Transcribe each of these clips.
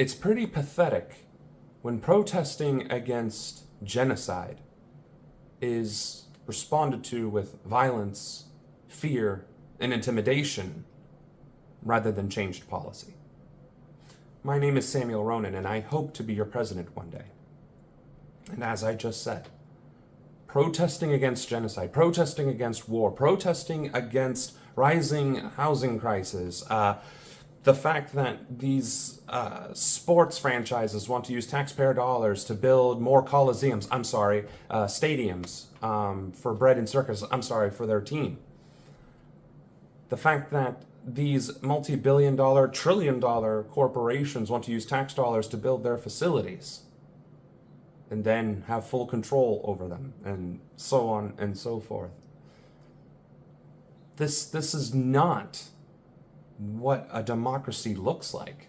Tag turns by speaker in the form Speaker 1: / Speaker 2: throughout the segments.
Speaker 1: It's pretty pathetic when protesting against genocide is responded to with violence, fear, and intimidation rather than changed policy. My name is Samuel Ronan, and I hope to be your president one day. And as I just said, protesting against genocide, protesting against war, protesting against rising housing crisis, the fact that these sports franchises want to use taxpayer dollars to build more stadiums for bread and circus, for their team. The fact that these multi-billion-dollar, trillion-dollar corporations want to use tax dollars to build their facilities and then have full control over them, and so on and so forth. This is not what a democracy looks like,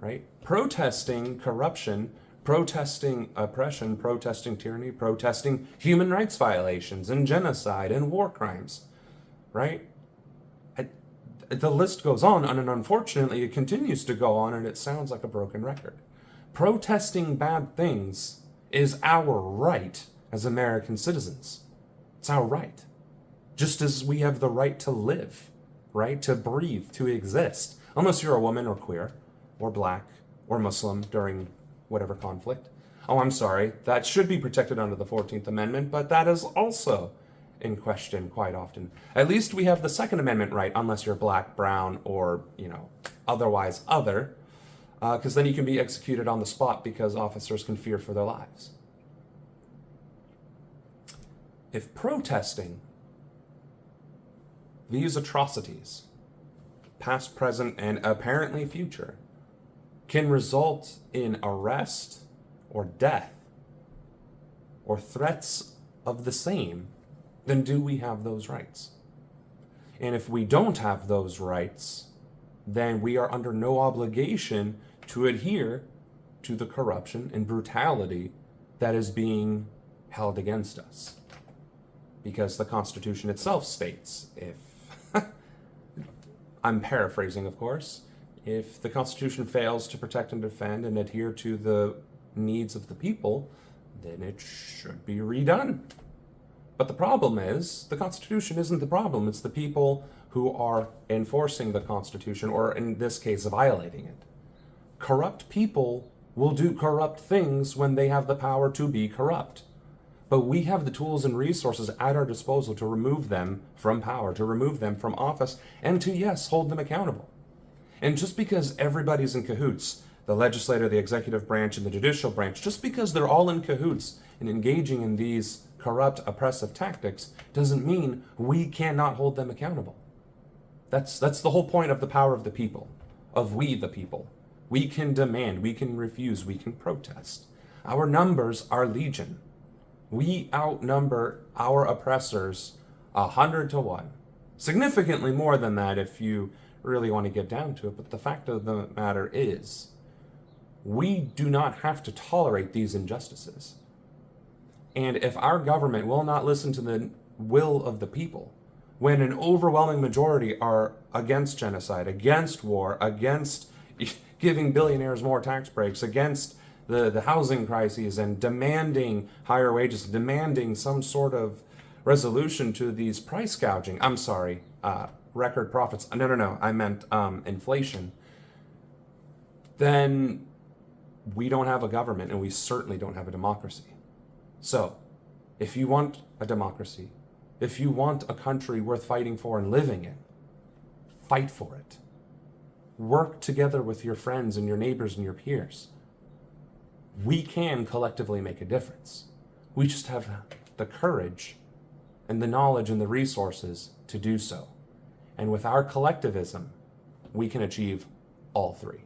Speaker 1: right? Protesting corruption, protesting oppression, protesting tyranny, protesting human rights violations and genocide and war crimes, right? The list goes on, and unfortunately it continues to go on, and it sounds like a broken record. Protesting bad things is our right as American citizens. It's our right. Just as we have the right to live, right? To breathe, to exist. Unless you're a woman or queer, or black, or Muslim during whatever conflict. Oh, I'm sorry. That should be protected under the 14th Amendment, but that is also in question quite often. At least we have the Second Amendment right, unless you're black, brown, or, otherwise other, because then you can be executed on the spot because officers can fear for their lives. If protesting these atrocities, past, present, and apparently future, can result in arrest or death or threats of the same, then do we have those rights? And if we don't have those rights, then we are under no obligation to adhere to the corruption and brutality that is being held against us. Because the Constitution itself states, I'm paraphrasing, of course, if the Constitution fails to protect and defend and adhere to the needs of the people, then it should be redone. But the problem is, the Constitution isn't the problem. It's the people who are enforcing the Constitution, or in this case, violating it. Corrupt people will do corrupt things when they have the power to be corrupt. But we have the tools and resources at our disposal to remove them from power, to remove them from office, and to, yes, hold them accountable. And just because everybody's in cahoots, the legislature, the executive branch, and the judicial branch, just because they're all in cahoots and engaging in these corrupt, oppressive tactics, doesn't mean we cannot hold them accountable. That's the whole point of the power of the people, of we the people. We can demand, we can refuse, we can protest. Our numbers are legion. We outnumber our oppressors 100 to 1. Significantly more than that if you really want to get down to it, but the fact of the matter is, we do not have to tolerate these injustices. And if our government will not listen to the will of the people, when an overwhelming majority are against genocide, against war, against giving billionaires more tax breaks, against the housing crises, and demanding higher wages, demanding some sort of resolution to these price gouging, record profits, no, I meant inflation, then we don't have a government, and we certainly don't have a democracy. So, if you want a democracy, if you want a country worth fighting for and living in, fight for it. Work together with your friends and your neighbors and your peers. We can collectively make a difference. We just have the courage and the knowledge and the resources to do so. And with our collectivism, we can achieve all three.